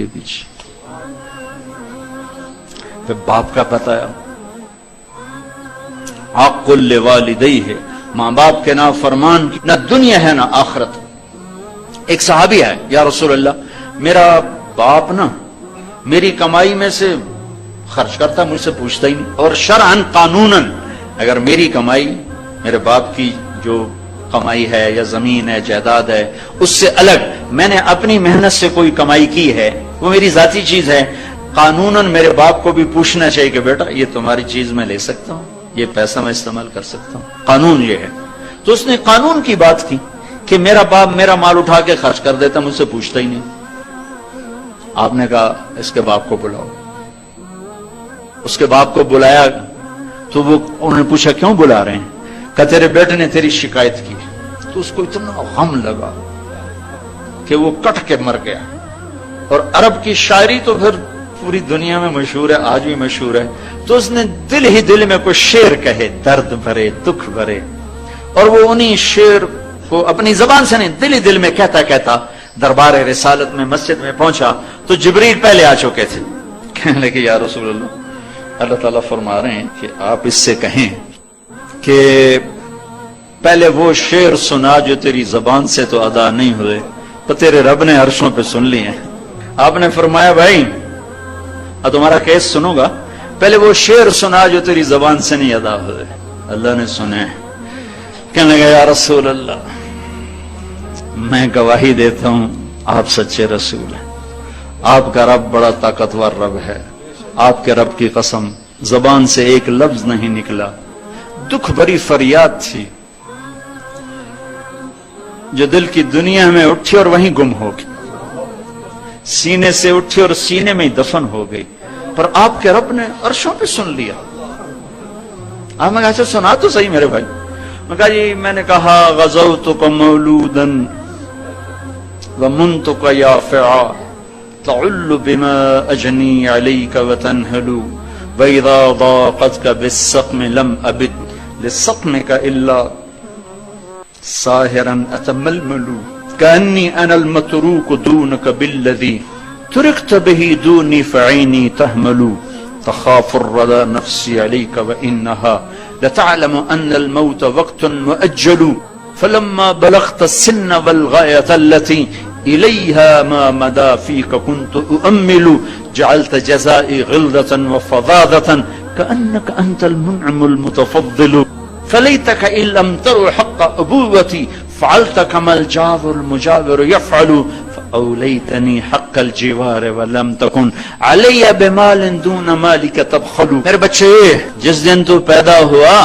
کے پیچھے. پھر باپ کا بتایا عاق لوالدیہ، ماں باپ کے نا فرمان کی نہ دنیا ہے نہ آخرت. ایک صحابی ہے، یا رسول اللہ میرا باپ نا میری کمائی میں سے خرچ کرتا، مجھ سے پوچھتا ہی نہیں، اور شرعاً قانوناً اگر میری کمائی میرے باپ کی جو کمائی ہے یا زمین ہے جائیداد ہے اس سے الگ میں نے اپنی محنت سے کوئی کمائی کی ہے، وہ میری ذاتی چیز ہے، قانوناً میرے باپ کو بھی پوچھنا چاہیے کہ بیٹا یہ تمہاری چیز میں لے سکتا ہوں، یہ پیسہ میں استعمال کر سکتا ہوں، قانون یہ ہے. تو اس نے قانون کی بات کی کہ میرا باپ میرا مال اٹھا کے خرچ کر دیتا، مجھ سے پوچھتا ہی نہیں. آپ نے کہا اس کے باپ کو بلاؤ. اس کے باپ کو بلایا تو وہ انہوں نے پوچھا کیوں بلا رہے ہیں؟ کہ تیرے بیٹے نے تیری شکایت کی. تو اس کو اتنا غم لگا کہ وہ کٹ کے مر گیا. اور عرب کی شاعری تو پھر پوری دنیا میں مشہور ہے، آج بھی مشہور ہے. تو اس نے دل ہی دل میں کوئی شعر کہے، درد بھرے دکھ بھرے، اور وہ انہی شعر کو اپنی زبان سے نہیں دل ہی دل میں کہتا کہتا دربار رسالت میں مسجد میں پہنچا تو جبریل پہلے آ چکے تھے. کہنے لگے یا رسول اللہ تعالیٰ فرما رہے ہیں کہ آپ اس سے کہیں کہ پہلے وہ شعر سنا جو تیری زبان سے تو ادا نہیں ہوئے تو تیرے رب نے عرشوں پہ سن لیے ہیں. آپ نے فرمایا بھائی اب تمہارا کیس سنوں گا، پہلے وہ شعر سنا جو تیری زبان سے نہیں ادا ہوئے. اللہ نے سنے. کہنے لگا یا رسول اللہ میں گواہی دیتا ہوں آپ سچے رسول ہیں، آپ کا رب بڑا طاقتور رب ہے. آپ کے رب کی قسم زبان سے ایک لفظ نہیں نکلا. دکھ بھری فریاد تھی جو دل کی دنیا میں اٹھی اور وہیں گم ہو گئی، سینے سے اٹھی اور سینے میں ہی دفن ہو گئی، پر آپ کے رب نے عرشوں پہ سن لیا. آپ نے کہا اچھا سنا تو صحیح میرے بھائی. میں کہا جی میں نے کہا غزوتک مولودا ومنتک یافعا تعل بما اجنی علیک وتنہل واذا ضاقتک بالسقم لم ابد لسقمک الا ساہرا اتململ کانی انا المتروک دونک بالذی ترکت به دونی فعینی تحمل تخاف الردى نفسي عليك وإنها لتعلم أن الموت وقت مؤجل فلما بلغت السن والغاية التي إليها ما مدى فيك كنت أؤمل جعلت جزائي غلظة وفظاظة كأنك أنت المنعم المتفضل فليتك إن لم تر حق أبوتي فعلت كما الجار المجاور يفعل اولیتنی حق الجوار ولم تکن علی بمال دون مالک تبخل. میرے بچے جس دن تو پیدا ہوا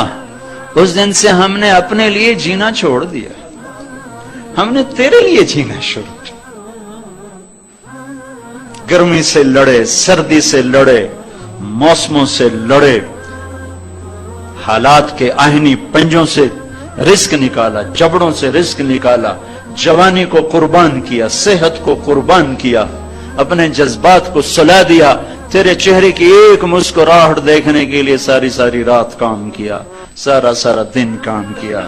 اس دن سے ہم نے اپنے لیے جینا چھوڑ دیا، ہم نے تیرے لیے جینا شروع کیا. گرمی سے لڑے، سردی سے لڑے، موسموں سے لڑے، حالات کے آہنی پنجوں سے رزق نکالا، جبڑوں سے رزق نکالا، جوانی کو قربان کیا، صحت کو قربان کیا، اپنے جذبات کو سلا دیا، تیرے چہرے کی ایک مسکراہٹ دیکھنے کے لیے ساری ساری رات کام کیا، سارا سارا دن کام کیا،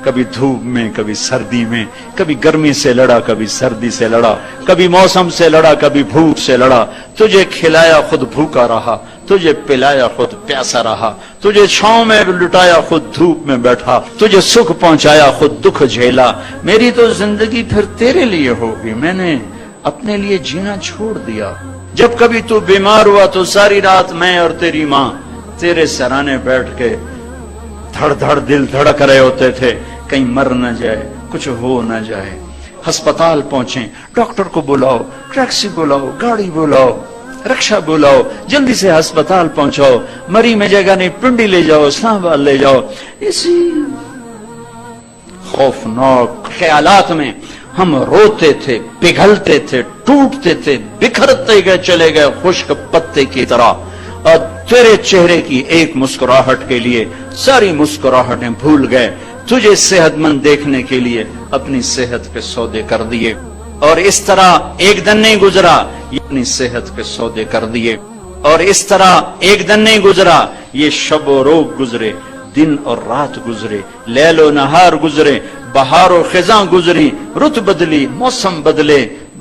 کبھی دھوپ میں کبھی سردی میں، کبھی گرمی سے لڑا کبھی سردی سے لڑا، کبھی موسم سے لڑا کبھی بھوک سے لڑا. تجھے کھلایا خود بھوکا رہا، تجھے پلایا خود پیاسا رہا، تجھے چھاؤں میں لٹایا خود دھوپ میں بیٹھا، تجھے سکھ پہنچایا خود دکھ جھیلا. میری تو زندگی پھر تیرے لیے ہوگی، میں نے اپنے لیے جینا چھوڑ دیا. جب کبھی تو بیمار ہوا تو ساری رات میں اور تیری ماں تیرے سرانے بیٹھ کے دھڑ دھڑ دل دھڑک رہے ہوتے تھے، کہیں مر نہ جائے، کچھ ہو نہ جائے. ہسپتال پہنچیں، ڈاکٹر کو بلاؤ، ٹیکسی بلاؤ، گاڑی بلاؤ، رکشہ بلاؤ، جلدی سے ہسپتال پہنچاؤ، مری میں جگہ نہیں پنڈی لے جاؤ، اسلام آباد لے جاؤ. اسی خوفناک خیالات میں ہم روتے تھے، پگھلتے تھے، ٹوٹتے تھے، بکھرتے گئے چلے گئے خشک پتے کی طرح. اور تیرے چہرے کی ایک مسکراہٹ کے لیے ساری مسکراہٹیں بھول گئے. تجھے صحت مند دیکھنے کے لیے اپنی صحت کے سودے کر دیے، اور اس طرح ایک دن نہیں گزرا یہ اپنی صحت کے سودے کر دیے. اور اس طرح ایک دن نہیں گزرا یہ شب و روز گزرے، دن اور رات گزرے، لیل و نہار گزرے، بہار و خزاں گزری، رت بدلی، موسم بدلے،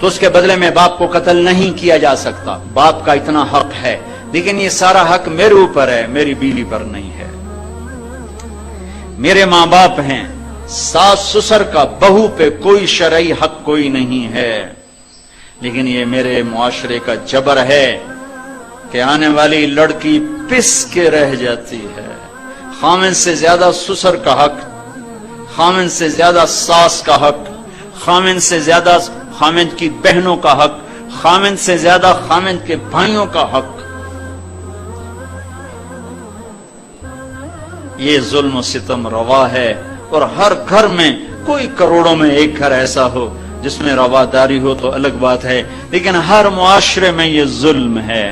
تو اس کے بدلے میں باپ کو قتل نہیں کیا جا سکتا. باپ کا اتنا حق ہے، لیکن یہ سارا حق میرے اوپر ہے، میری بیوی پر نہیں ہے. میرے ماں باپ ہیں، ساس سسر کا بہو پہ کوئی شرعی حق کوئی نہیں ہے. لیکن یہ میرے معاشرے کا جبر ہے کہ آنے والی لڑکی پس کے رہ جاتی ہے. خامن سے زیادہ سسر کا حق، خامن سے زیادہ ساس کا حق، خامن سے زیادہ خامن کی بہنوں کا حق، خامن سے زیادہ خامن کے بھائیوں کا حق. یہ ظلم و ستم روا ہے. اور ہر گھر میں، کوئی کروڑوں میں ایک گھر ایسا ہو جس میں رواداری ہو تو الگ بات ہے، لیکن ہر معاشرے میں یہ ظلم ہے.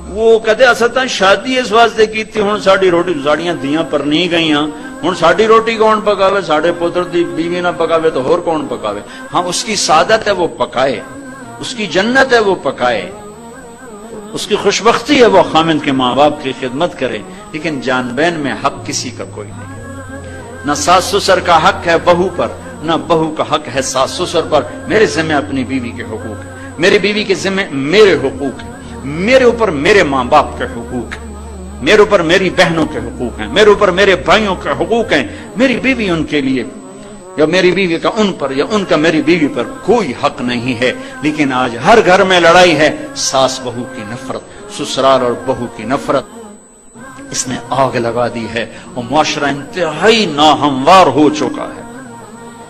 وہ کہتے اساں شادی اس واسطے کی تھی، ہن ساڈی روٹی ساڑیاں دیاں پر نہیں گئیاں، ہن ساڈی روٹی کون پکاوے؟ ساڈے پتر دی بیوی نہ پکاوے تو اور کون پکاوے؟ ہاں اس کی سعادت ہے وہ پکائے، اس کی جنت ہے وہ پکائے، اس کی خوشبختی ہے وہ خامند کے ماں باپ کی خدمت کرے. لیکن جان بین میں حق کسی کا کوئی نہیں. نہ ساس سسر کا حق ہے بہو پر، نہ بہو کا حق ہے ساس سسر پر. میرے ذمہ اپنی بیوی کے حقوق ہیں، میری بیوی کے ذمہ میرے حقوق ہیں، میرے اوپر میرے ماں باپ کے حقوق ہیں، میرے اوپر میری بہنوں کے حقوق ہیں، میرے اوپر میرے بھائیوں کے حقوق ہیں. میری بیوی ان کے لیے، یا میری بیوی کا ان پر، یا ان کا میری بیوی پر کوئی حق نہیں ہے. لیکن آج ہر گھر میں لڑائی ہے، ساس بہو کی نفرت، سسرال اور بہو کی نفرت. اس نے آگ لگا دی ہے اور معاشرہ انتہائی ناہموار ہو چکا ہے.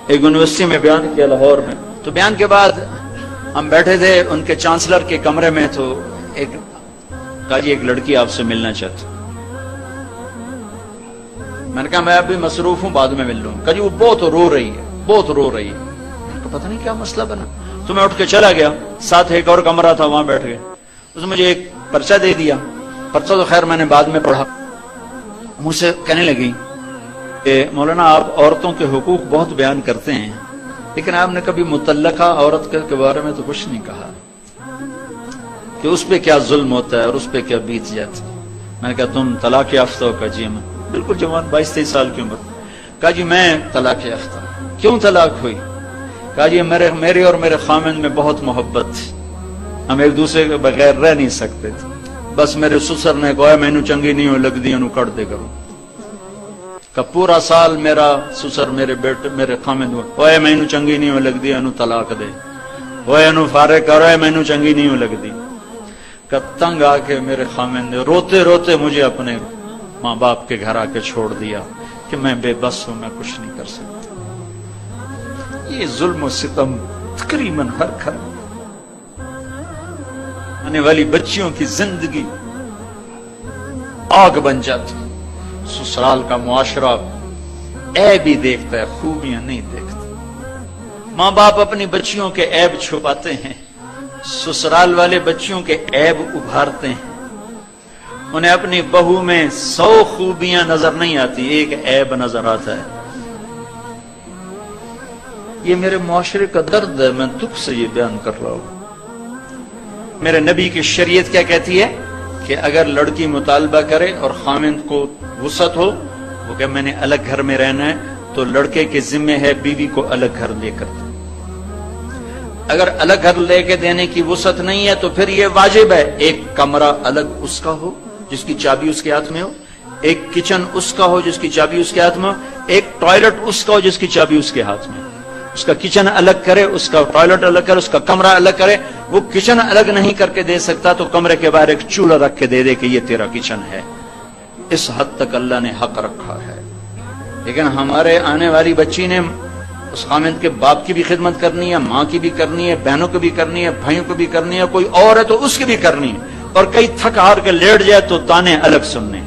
ایک یونیورسٹی میں بیان کیا لاہور میں، تو بیان کے بعد ہم بیٹھے تھے ان کے چانسلر کے کمرے میں، تو ایک کہا جی ایک لڑکی آپ سے ملنا چاہتی. میں نے کہا میں ابھی مصروف ہوں، بعد میں مل لوں. کہا جی وہ بہت رو رہی ہے، بہت رو رہی ہے. میں نے کہا پتہ نہیں کیا مسئلہ بنا. تو میں اٹھ کے چلا گیا، ساتھ ایک اور کمرہ تھا، وہاں بیٹھ گئے. اس نے مجھے ایک پرچہ دے دیا. پرچہ تو خیر میں نے بعد میں پڑھا. مجھ سے کہنے لگی کہ مولانا آپ عورتوں کے حقوق بہت بیان کرتے ہیں، لیکن آپ نے کبھی مطلقہ عورت کے بارے میں تو کچھ نہیں کہا کہ اس پہ کیا ظلم ہوتا ہے اور اس پہ کیا بیت جاتا ہے. میں نے کہا تم طلاق یافتہ ہو؟ کہا جی میں بالکل جوان 22-23 سال کی عمر. کہا جی میں طلاق یافتہ. کیوں طلاق ہوئی؟ کہا جی میری اور میرے خامند میں بہت محبت تھی، ہم ایک دوسرے کے بغیر رہ نہیں سکتے تھے. بس میرے سسر نے کہا مینو چنگی نہیں ہو لگ دی انو کٹ دے کرو. کہ پورا سال میرا سسر میرے بیٹے میرے خامند ہوئے مینو چنگی نہیں ہو لگ دی انو طلاق دے، ہوئے انو فارغ کرو مینو چنگی نہیں ہو لگ دی. کہ تنگ آ کے میرے خامند نے روتے روتے مجھے اپنے ماں باپ کے گھر آ کے چھوڑ دیا کہ میں بے بس ہوں، میں کچھ نہیں کر سکتا. یہ ظلم و ستم تقریباً ہر گھر میں. آنے والی بچیوں کی زندگی آگ بن جاتی. سسرال کا معاشرہ عیب ہی دیکھتا ہے، خوبیاں نہیں دیکھتا. ماں باپ اپنی بچیوں کے عیب چھپاتے ہیں، سسرال والے بچیوں کے عیب ابھارتے ہیں. انہیں اپنی بہو میں 100 خوبیاں نظر نہیں آتی، ایک عیب نظر آتا ہے. یہ میرے معاشرے کا درد ہے، میں دکھ سے یہ بیان کر رہا ہوں. میرے نبی کی شریعت کیا کہتی ہے کہ اگر لڑکی مطالبہ کرے اور خامند کو وسعت ہو، وہ کہ میں نے الگ گھر میں رہنا ہے، تو لڑکے کے ذمہ ہے بیوی کو الگ گھر لے کر دے. اگر الگ گھر لے کے دینے کی وسعت نہیں ہے تو پھر یہ واجب ہے ایک کمرہ الگ اس کا ہو جس کی چابی اس کے ہاتھ میں ہو، ایک کچن اس کا ہو جس کی چابی اس کے ہاتھ میں ہو، ایک ٹوائلٹ اس کا ہو جس کی چابی اس کے ہاتھ میں. اس کا کچن الگ کرے، اس کا ٹوائلٹ الگ کرے، اس کا کمرہ الگ کرے. وہ کچن الگ نہیں کر کے دے سکتا تو کمرے کے باہر ایک چولہا رکھ کے دے دے کہ یہ تیرا کچن ہے. اس حد تک اللہ نے حق رکھا ہے. لیکن ہمارے آنے والی بچی نے اس خامند کے باپ کی بھی خدمت کرنی ہے، ماں کی بھی کرنی ہے، بہنوں کی بھی کرنی ہے، بھائیوں کو بھی کرنی ہے، کوئی اور ہے تو اس کی بھی کرنی ہے. اور کئی تھک ہار کے لیٹ جائے تو تانے الگ سننے.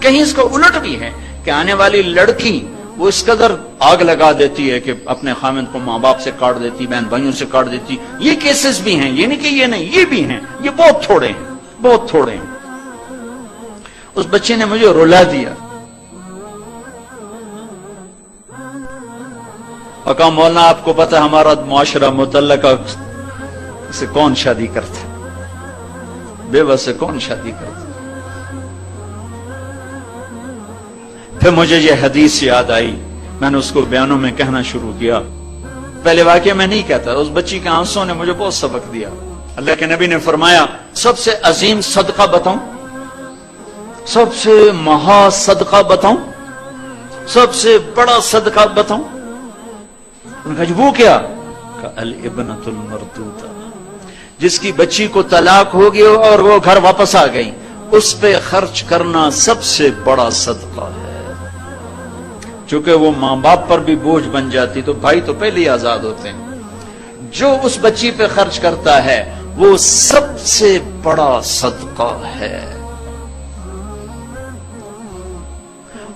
کہیں اس کو الٹ بھی ہے کہ آنے والی لڑکی وہ اس قدر آگ لگا دیتی ہے کہ اپنے خامند کو ماں باپ سے کاٹ دیتی، بہن بھائیوں سے کاٹ دیتی. یہ کیسز بھی ہیں، یہ نہیں کہ یہ نہیں، یہ بھی ہیں، یہ بہت تھوڑے ہیں، بہت تھوڑے ہیں. اس بچے نے مجھے رلا دیا اور کہا مولانا آپ کو پتا ہمارا معاشرہ متعلقہ سے کون شادی کرتا ہے، بیوہ سے کون شادی کرتا. پھر مجھے یہ حدیث یاد آئی، میں نے اس کو بیانوں میں کہنا شروع کیا. پہلے واقعہ میں نہیں کہتا، اس بچی کے آنسوں نے مجھے بہت سبق دیا۔ اللہ کے نبی نے فرمایا سب سے عظیم صدقہ بتاؤں، سب سے مہا صدقہ بتاؤں، سب سے بڑا صدقہ بتاؤں؟ انہوں نے کہا جی وہ کیا؟ کہا الابنۃ المردودہ، جس کی بچی کو طلاق ہو گئی اور وہ گھر واپس آ گئی، اس پہ خرچ کرنا سب سے بڑا صدقہ ہے۔ چونکہ وہ ماں باپ پر بھی بوجھ بن جاتی تو بھائی تو پہلے ہی آزاد ہوتے ہیں۔ جو اس بچی پہ خرچ کرتا ہے وہ سب سے بڑا صدقہ ہے۔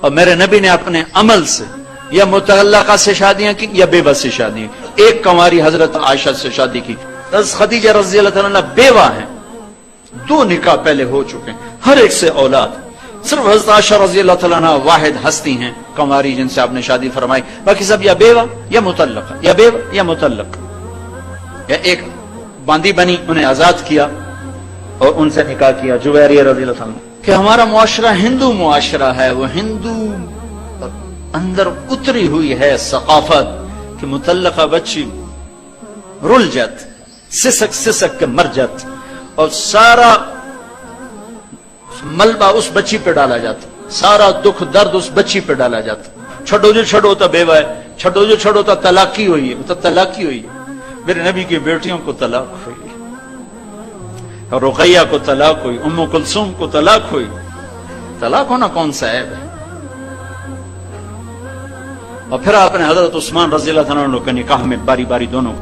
اور میرے نبی نے اپنے عمل سے یا متعلقہ سے شادیاں کی یا بیوہ سے شادیاں کی۔ ایک کنواری حضرت عائشہ سے شادی کی، حضرت خدیجہ رضی اللہ تعالیٰ عنہ بیوہ ہیں، 2 نکاح پہلے ہو چکے ہیں، ہر ایک سے اولاد۔ صرف حضرت عائشہ رضی اللہ تعالیٰ عنہ واحد ہستی ہیں کنواری جن سے آپ نے شادی فرمائی، باقی سب یا بیوہ یا مطلقہ، یا بیوہ یا مطلق، یا ایک باندی بنی انہیں آزاد کیا اور ان سے نکاح کیا جویریہ رضی اللہ تعالیٰ عنہ۔ کہ ہمارا معاشرہ ہندو معاشرہ ہے، وہ ہندو اندر اتری ہوئی ہے ثقافت کہ مطلقہ بچی رل جات، سسک سسک کے مر جات، اور سارا ملبہ اس بچی پہ ڈالا جاتا، سارا دکھ درد اس بچی پہ ڈالا جاتا۔ چھڑو جو چھڑو تو بیوہ ہے، چھڑو جو چھڑو تو طلاقی ہوئی ہے، تو طلاقی ہوئی ہے۔ میرے نبی کی بیٹیوں کو طلاق ہوئی، اور رقیہ کو طلاق ہوئی، ام کلثوم کو طلاق ہوئی۔ طلاق ہونا کون سا عیب ہے؟ اور پھر آپ نے حضرت عثمان رضی اللہ عنہ کے نکاح میں باری باری دونوں